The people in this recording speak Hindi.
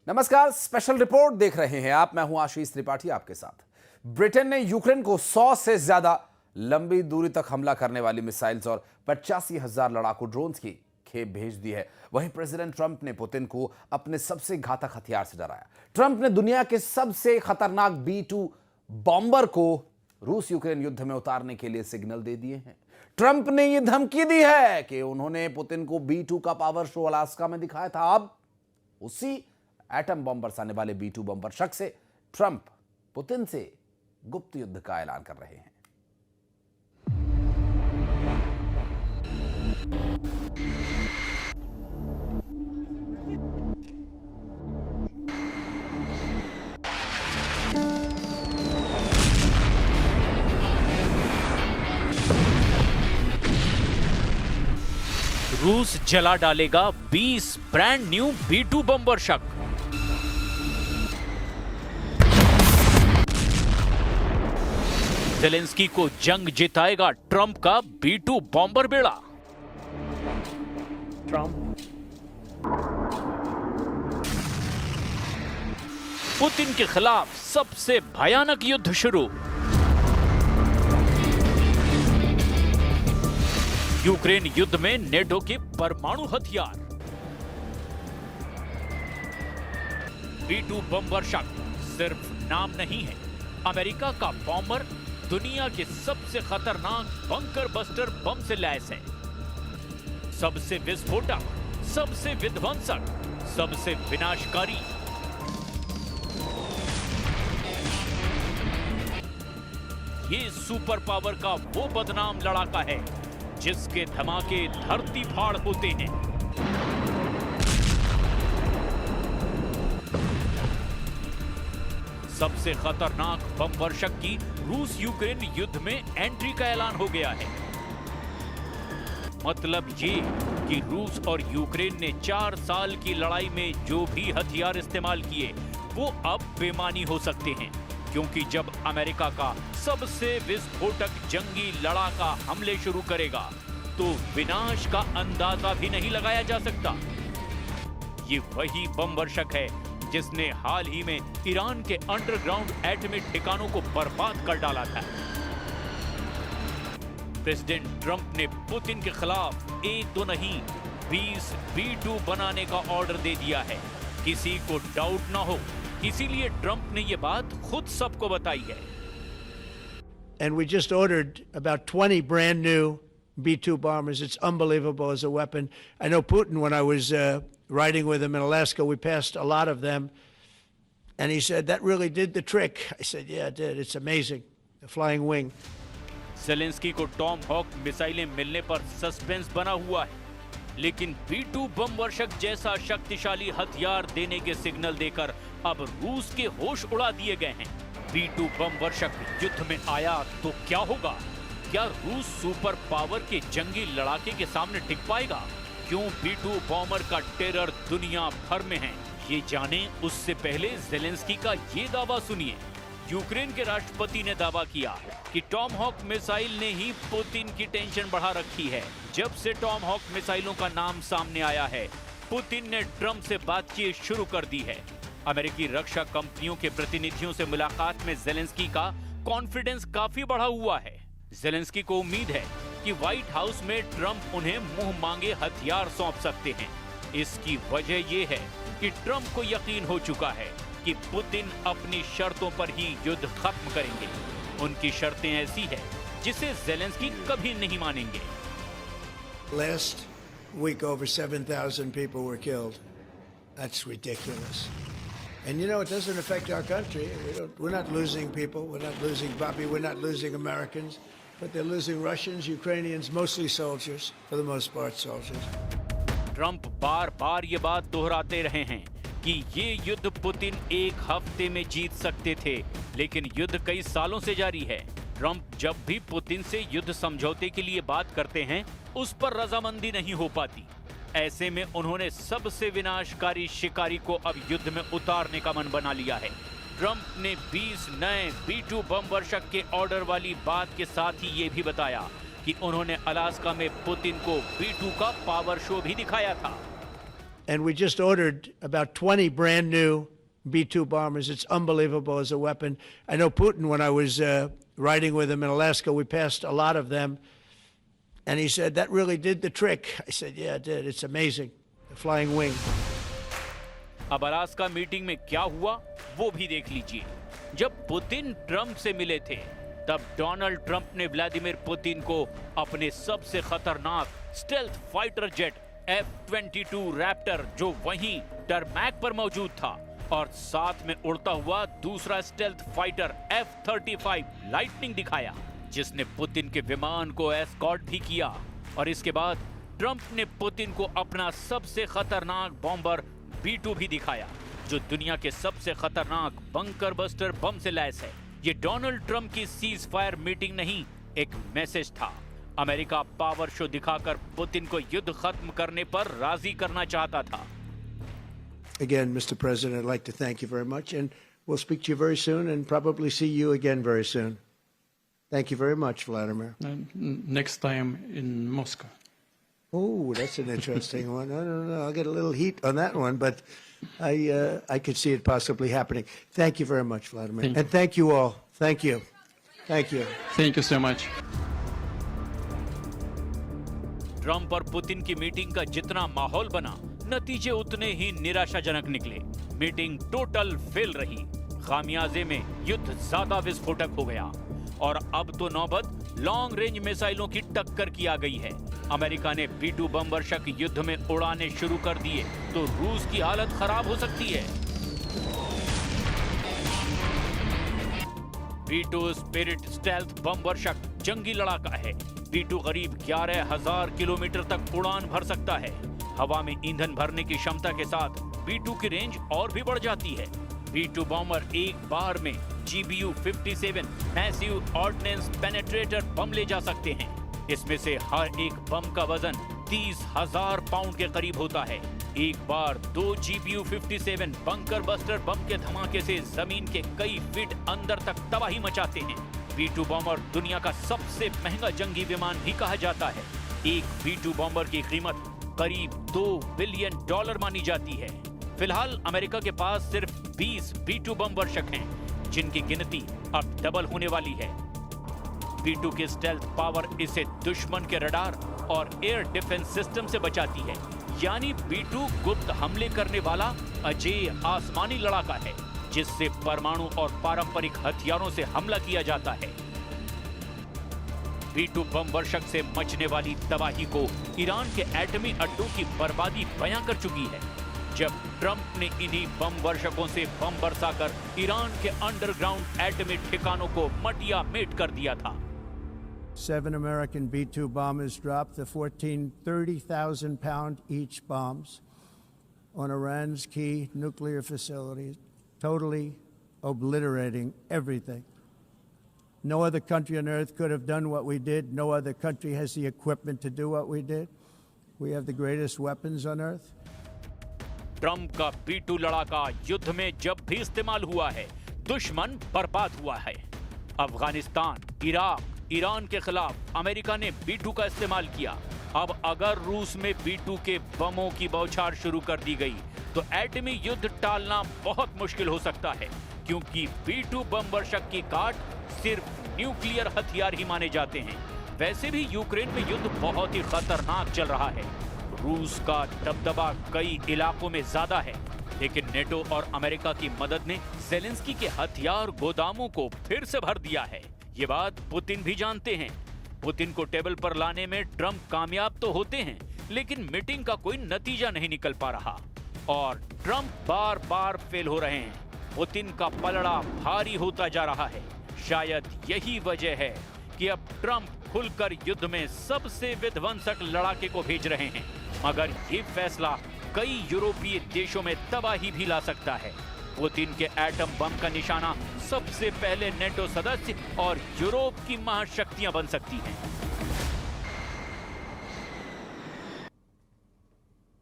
नमस्कार, स्पेशल रिपोर्ट देख रहे हैं आप। मैं हूं आशीष त्रिपाठी आपके साथ। ब्रिटेन ने यूक्रेन को 100 से ज्यादा लंबी दूरी तक हमला करने वाली मिसाइल्स और 85,000 लड़ाकू ड्रोन्स की खेप भेज दी है। वहीं प्रेसिडेंट ट्रंप ने पुतिन को अपने सबसे घातक हथियार से डराया। ट्रंप ने दुनिया के सबसे खतरनाक B-2 बॉम्बर को रूस यूक्रेन युद्ध में उतारने के लिए सिग्नल दे दिए हैं। ट्रंप ने यह धमकी दी है कि उन्होंने पुतिन को B-2 का पावर शो अलास्का में दिखाया था। अब उसी एटम बम बरसाने वाले B-2 बम पर शक से ट्रंप पुतिन से गुप्त युद्ध का ऐलान कर रहे हैं। रूस जला डालेगा 20 ब्रांड न्यू B-2 बम वर्षक। ज़ेलेंस्की को जंग जिताएगा ट्रंप का B-2 बॉम्बर बेड़ा। पुतिन के खिलाफ सबसे भयानक युद्ध शुरू। यूक्रेन युद्ध में नेटो के परमाणु हथियार। B-2 बम वर्षक सिर्फ नाम नहीं है, अमेरिका का बॉम्बर दुनिया के सबसे खतरनाक बंकर बस्टर बम से लैस है। सबसे विस्फोटक, सबसे विध्वंसक, सबसे विनाशकारी। ये सुपर पावर का वो बदनाम लड़ाका है जिसके धमाके धरती फाड़ होते हैं। सबसे खतरनाक बम वर्षक की रूस यूक्रेन युद्ध में एंट्री का ऐलान हो गया है। मतलब ये कि रूस और यूक्रेन ने 4 साल की लड़ाई में जो भी हथियार इस्तेमाल किए वो अब बेमानी हो सकते हैं, क्योंकि जब अमेरिका का सबसे विस्फोटक जंगी लड़ाका हमले शुरू करेगा तो विनाश का अंदाजा भी नहीं लगाया जा सकता। ये वही बम वर्षक है जिसने हाल ही में ईरान के अंडरग्राउंड एटॉमिक ठिकानों को बर्बाद कर डाला था। प्रेसिडेंट ट्रंप ने पुतिन के खिलाफ एक तो नहीं 20 B-2 बनाने का ऑर्डर दे दिया है। किसी को डाउट ना हो, इसीलिए ट्रंप ने यह बात खुद सबको बताई है। And we just ordered about 20 brand new B-2 bombers. It's unbelievable as a weapon. I know Putin, when I was riding with him in Alaska, we passed a lot of them. And he said, that really did the trick. I said, yeah, it did. It's amazing. The flying wing. Zelensky को टॉम हॉक मिसाइलें मिलने पर सस्पेंस बना हुआ है, लेकिन B-2 बम वर्षक जैसा शक्तिशाली हथियार देने के सिग्नल देकर अब रूस के होश उड़ा दिए गए हैं। B-2 बम वर्षक युद्ध में आया तो क्या होगा? क्या रूस सुपर पावर के जंगी लड़ाके के सामने टिक पाएगा? क्यों B-2 बॉम्बर का टेरर दुनिया भर में है, ये जाने उससे पहले ज़ेलेंस्की का ये दावा सुनिए। यूक्रेन के राष्ट्रपति ने दावा किया कि टॉम हॉक मिसाइल ने ही पुतिन की टेंशन बढ़ा रखी है। जब से टॉम हॉक मिसाइलों का नाम सामने आया है, पुतिन ने ट्रंप से बातचीत शुरू कर दी है। अमेरिकी रक्षा कंपनियों के प्रतिनिधियों से मुलाकात में ज़ेलेंस्की का कॉन्फिडेंस काफी बढ़ा हुआ है। ज़ेलेंस्की को उम्मीद है कि व्हाइट हाउस में ट्रंप उन्हें मुंह मांगे हथियार सौंप सकते हैं। इसकी वजह यह है कि ट्रंप को यकीन हो चुका है कि पुतिन अपनी शर्तों पर ही युद्ध खत्म करेंगे। उनकी शर्तें ऐसी है जिसे ज़ेलेंस्की कभी नहीं मानेंगे। Last week, over 7,000 people were killed. That's ridiculous. And you know, it doesn't affect our country. We're not losing people. We're not losing Bobby. We're not losing Americans. But they're losing Russians, Ukrainians, mostly soldiers, for the most part soldiers. Trump बार बार ये बात दोहराते रहे हैं कि ये युद्ध पुतिन एक हफ्ते में जीत सकते थे, लेकिन युद्ध कई सालों से जारी है। ट्रंप जब भी पुतिन से युद्ध समझौते के लिए बात करते हैं, उस पर रजामंदी नहीं हो पाती। ऐसे में उन्होंने सबसे विनाशकारी शिकारी को अब युद्ध में उतारने का मन बना लिया है। ट्रंप ने 20 नए B-2 बम वर्षक के ऑर्डर वाली बात के साथ ही ये भी बताया कि उन्होंने अलास्का में पुतिन को B-2 का पावर शो भी दिखाया था। And we just ordered about 20 brand new B-2 bombers. It's unbelievable as a weapon. I know Putin, when I was riding with him in Alaska, we passed a lot of them. And he said, that really did the trick. I said, yeah, it did. It's amazing. The flying wing. अब अलास्का मीटिंग में क्या हुआ वो भी देख लीजिए। जब पुतिन ट्रंप से मिले थे तब डोनाल्ड ट्रंप ने व्लादिमीर पुतिन को अपने सबसे खतरनाक stealth fighter jet F-22 Raptor, जो वहीं टरमैक पर मौजूद था, और साथ में उड़ता हुआ दूसरा स्टेल्थ फाइटर F-35 लाइटनिंग दिखाया, जिसने पुतिन के विमान को एस्कॉर्ट भी किया। और इसके बाद ट्रंप ने पुतिन को अपना सबसे खतरनाक बॉम्बर B-2 भी दिखाया, जो दुनिया के सबसे खतरनाक बंकर बस्टर बम से लैस है। ये डोनाल्ड ट्रंप की सीज फायर मीटिंग नहीं, एक मैसेज था। अमेरिका पावर शो दिखाकर पुतिन को युद्ध खत्म करने पर राजी करना चाहता था। Again, Mr. President, I'd like to thank you very much, and we'll speak to you very soon and probably see you again very soon. Thank you very much, Vladimir. Next time in Moscow. Oh, that's an interesting one. I don't know. I'll get a little heat on that one, but I could see it possibly happening. Thank you very much, Vladimir. Thank you. And thank you all. Thank you. Thank you. Thank you so much. Trump और पुतिन की मीटिंग का जितना माहौल बना, नतीजे उतने ही निराशाजनक निकले। मीटिंग टोटल फेल रही। खामियाजे में युद्ध ज्यादा विस्फोटक हो गया और अब तो नौबत लॉन्ग रेंज मिसाइलों की टक्कर की आ गई है। अमेरिका ने B-2 बम वर्षक युद्ध में उड़ाने शुरू कर दिए तो रूस की हालत खराब हो सकती है। B-2 स्पिरिट स्टेल्थ बम वर्षक जंगी लड़ाका है। B-2 करीब 11,000 किलोमीटर तक उड़ान भर सकता है। हवा में ईंधन भरने की क्षमता के साथ B-2 की रेंज और भी बढ़ जाती है। B-2 बॉम्बर एक बार में GBU-57 मैसिव ऑर्डिनेंस पेनेट्रेटर बम ले जा सकते हैं। इसमें से हर एक बम का वजन 30,000 पाउंड के करीब होता है। एक बार 2 GBU-57 बंकर बस्टर बम के धमाके से जमीन के कई फीट अंदर तक तबाही मचाते हैं। B-2 बॉम्बर दुनिया का सबसे महंगा जंगी विमान भी कहा जाता है। एक B-2 बॉम्बर की कीमत करीब $2 बिलियन मानी जाती है। फिलहाल अमेरिका के पास सिर्फ 20 B-2 बम वर्षक हैं, जिनकी गिनती अब डबल होने वाली है। B-2 की स्टेल्थ पावर इसे दुश्मन के रडार और एयर डिफेंस सिस्टम से बचाती है। यानी B-2 गुप्त हमले करने वाला अजेय आसमानी लड़ाका है, जिससे परमाणु और पारंपरिक हथियारों से हमला किया जाता है। B-2 बम वर्षक से मचने वाली तबाही को ईरान के एटमी अड्डों की बर्बादी बयां कर चुकी है, जब ट्रंप ने इन्हीं बम वर्षकों से बम बरसाकर ईरान के अंडरग्राउंड एटमी ठिकानों को मटिया मेट कर दिया था। 7 American B-2 bombers dropped the 30,000-pound each bombs on Iran's key nuclear facilities, totally obliterating everything. No other country on earth could have done what we did. No other country has the equipment to do what we did. We have the greatest weapons on earth. Trump का B-2 लड़ाका युद्ध में जब भी इस्तेमाल हुआ है, दुश्मन बर्बाद हुआ है। अफगानिस्तान, इराक, ईरान के खिलाफ अमेरिका ने B-2 का इस्तेमाल किया। अब अगर रूस में B-2 के बमों की बौछार शुरू कर दी गई तो एटमी युद्ध टालना बहुत मुश्किल हो सकता है, क्योंकि B-2 बम वर्षक की काट सिर्फ न्यूक्लियर हथियार ही माने जाते हैं। वैसे भी यूक्रेन में युद्ध बहुत ही खतरनाक चल रहा है। रूस का दबदबा कई इलाकों में ज्यादा है, लेकिन नेटो और अमेरिका की मदद ने ज़ेलेंस्की के हथियार गोदामों को फिर से भर दिया है। ये बात पुतिन भी जानते हैं। पुतिन को टेबल पर लाने में ट्रंप कामयाब तो होते हैं, लेकिन मीटिंग का कोई नतीजा नहीं निकल पा रहा और ट्रंप बार बार फेल हो रहे हैं। पुतिन का पलड़ा भारी होता जा रहा है। शायद यही वजह है कि अब ट्रंप खुलकर युद्ध में सबसे विध्वंसक लड़ाके को भेज रहे हैं, मगर ये फैसला कई यूरोपीय देशों में तबाही भी ला सकता है। पुतिन के एटम बम का निशाना सबसे पहले नेटो सदस्य और यूरोप की महाशक्तियां बन सकती हैं।